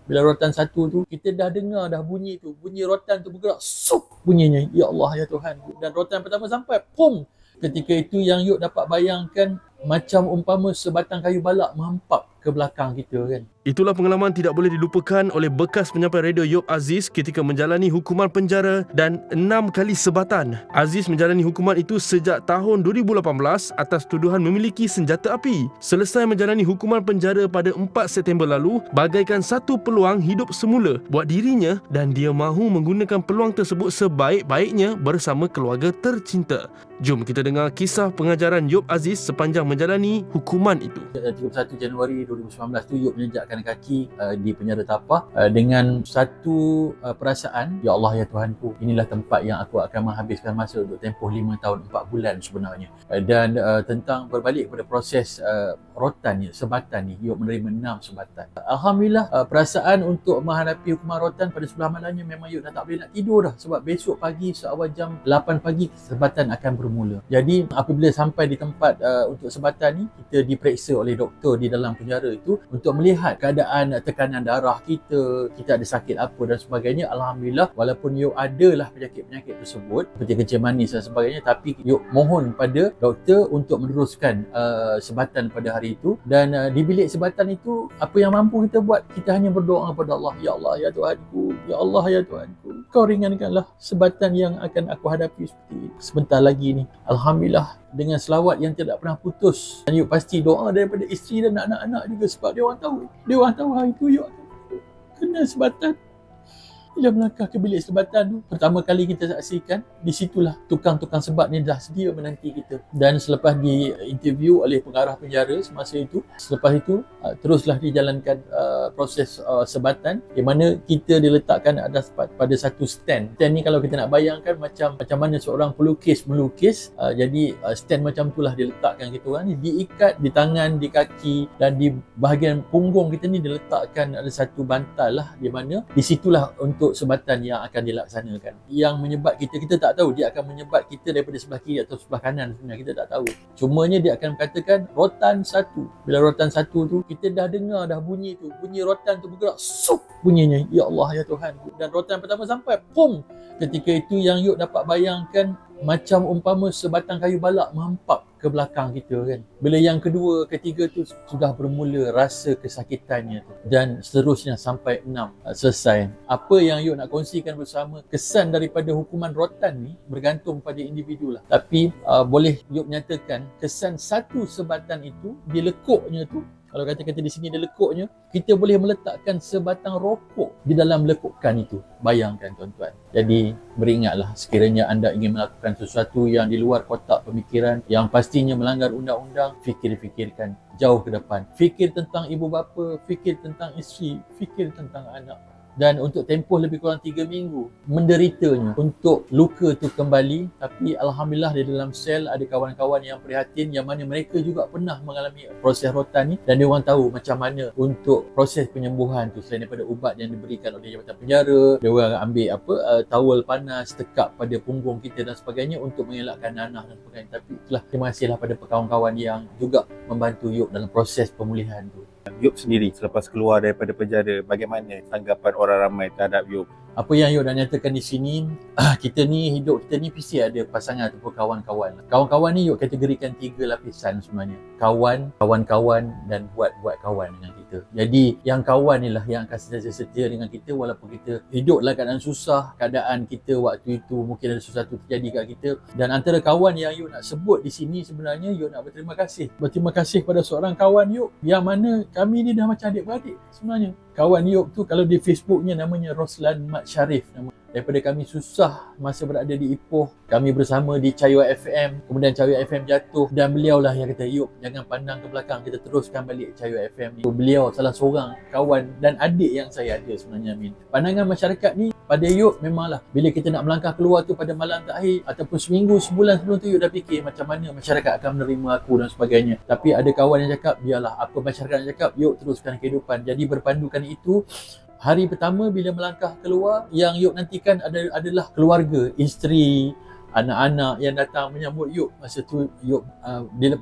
Bila rotan satu tu, kita dah dengar dah bunyi tu. Bunyi rotan tu bergerak. Sup bunyinya. Ya Allah, ya Tuhan. Dan rotan pertama sampai. Pum. Ketika itu yang Yuk dapat bayangkan macam umpama sebatang kayu balak menghampak ke belakang kita kan. Itulah pengalaman tidak boleh dilupakan oleh bekas penyampai radio Yop Aziz ketika menjalani hukuman penjara dan 6 kali sebatan. Aziz menjalani hukuman itu sejak tahun 2018 atas tuduhan memiliki senjata api. Selesai menjalani hukuman penjara pada 4 September lalu, bagaikan satu peluang hidup semula buat dirinya dan dia mahu menggunakan peluang tersebut sebaik-baiknya bersama keluarga tercinta. Jom kita dengar kisah pengajaran Yop Aziz sepanjang menjalani hukuman itu. 31 Januari 2019 tu Yop menjejakkan kaki di penjara Tapah dengan satu perasaan, ya Allah, ya Tuhanku, inilah tempat yang aku akan menghabiskan masa untuk tempoh 5 tahun 4 bulan sebenarnya. Dan tentang berbalik pada proses rotan ni, sebatan ni, Yop menerima 6 sebatan. Alhamdulillah, perasaan untuk menghadapi hukuman rotan pada sebelah malangnya memang Yop dah tak boleh nak tidur dah, sebab besok pagi seawal jam 8 pagi sebatan akan bermula. Jadi apabila sampai di tempat untuk sebatan ni, kita diperiksa oleh doktor di dalam penjara itu untuk melihat keadaan tekanan darah kita ada sakit apa dan sebagainya. Alhamdulillah, walaupun Yop adalah penyakit-penyakit tersebut seperti kencing manis dan sebagainya, tapi Yop mohon pada doktor untuk meneruskan sebatan pada hari itu. Dan di bilik sebatan itu, apa yang mampu kita buat, kita hanya berdoa kepada Allah, ya Allah, ya Tuhanku, ya Allah, ya Tuhanku, kau ringankanlah sebatan yang akan aku hadapi sebentar lagi ni. Alhamdulillah, dengan selawat yang tidak pernah putus. Dan Yop pasti doa daripada isteri dan anak-anak juga, sebab dia orang tahu hari tu Yop kena sebatan. Bila melangkah ke bilik sebatan tu, pertama kali kita saksikan, di situlah tukang-tukang sebat ni dah sedia menanti kita. Dan selepas diinterview oleh pengarah penjara semasa itu, selepas itu teruslah dijalankan proses sebatan, di mana kita diletakkan pada satu stand. Stand ni kalau kita nak bayangkan macam mana seorang pelukis melukis, jadi stand macam itulah diletakkan kita orang ni, diikat di tangan, di kaki, dan di bahagian punggung kita ni diletakkan ada satu bantal lah, di mana di situlah untuk sebatan yang akan dilaksanakan. Yang menyebat kita tak tahu dia akan menyebat kita daripada sebelah kiri atau sebelah kanan, sebenarnya kita tak tahu. Cumanya dia akan katakan rotan satu. Bila rotan satu tu, kita dah dengar dah bunyi tu. Bunyi rotan tu bergerak. Sup bunyinya. Ya Allah, ya Tuhan. Dan rotan pertama sampai. Pum. Ketika itu yang Yop dapat bayangkan macam umpama sebatang kayu balak menghampak ke belakang kita kan. Bila yang kedua, ketiga tu sudah bermula rasa kesakitannya tu. Dan seterusnya sampai 6 selesai. Apa yang Yop nak kongsikan bersama, kesan daripada hukuman rotan ni bergantung pada individu lah. Tapi boleh Yop nyatakan kesan satu sebatan itu, di lekuknya tu, kalau kata-kata di sini ada lekuknya, kita boleh meletakkan sebatang rokok di dalam lekukan itu. Bayangkan tuan-tuan. Jadi beringatlah sekiranya anda ingin melakukan sesuatu yang di luar kotak pemikiran, yang pastinya melanggar undang-undang, fikir-fikirkan jauh ke depan. Fikir tentang ibu bapa, fikir tentang isteri, fikir tentang anak. Dan untuk tempoh lebih kurang 3 minggu menderitanya untuk luka tu kembali. Tapi Alhamdulillah di dalam sel ada kawan-kawan yang prihatin, yang mana mereka juga pernah mengalami proses rotan ni, dan dia orang tahu macam mana untuk proses penyembuhan tu. Selain daripada ubat yang diberikan oleh jabatan penjara, dia orang ambil tawel panas tekap pada punggung kita dan sebagainya untuk mengelakkan nanah dan sebagainya. Tapi itulah, terima kasihlah pada kawan-kawan yang juga membantu Yop dalam proses pemulihan tu. Yop sendiri selepas keluar daripada penjara, bagaimana tanggapan orang ramai terhadap Yop? Apa yang Yop dah nyatakan di sini, kita ni, hidup kita ni mesti ada pasangan ataupun kawan-kawan. Kawan-kawan ni Yop kategorikan 3 lapisan sebenarnya. Kawan-kawan dan buat kawan dengan kita. Jadi yang kawan ni lah yang akan sentiasa setia dengan kita walaupun kita hidup dalam keadaan susah, keadaan kita waktu itu mungkin ada sesuatu terjadi kat kita. Dan antara kawan yang Yop nak sebut di sini, sebenarnya Yop nak berterima kasih. Berterima kasih pada seorang kawan Yop yang mana kami ni dah macam adik-beradik sebenarnya. Kawan Yop tu kalau di Facebooknya namanya Roslan Mat Sharif nama. Daripada kami susah masa berada di Ipoh, kami bersama di Cayu FM, kemudian Cayu FM jatuh, dan beliau lah yang kata, Yop jangan pandang ke belakang, kita teruskan balik Cayu FM ni. Beliau salah seorang kawan dan adik yang saya ada sebenarnya, Amin. Pandangan masyarakat ni pada Yop memanglah, bila kita nak melangkah keluar tu pada malam terakhir ataupun seminggu, sebulan sebelum tu, Yop dah fikir macam mana masyarakat akan menerima aku dan sebagainya. Tapi ada kawan yang cakap, biarlah apa masyarakat yang cakap, Yop teruskan kehidupan. Jadi berpandukan itu, hari pertama bila melangkah keluar, yang Yop nantikan adalah keluarga, isteri, anak-anak yang datang menyambut Yop. Masa tu Yop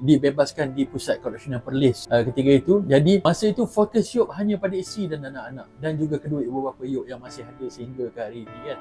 dibebaskan di pusat koreksional Perlis ketika itu. Jadi masa itu fokus Yop hanya pada isteri dan anak-anak dan juga kedua ibu bapa Yop yang masih ada sehingga ke hari ini kan.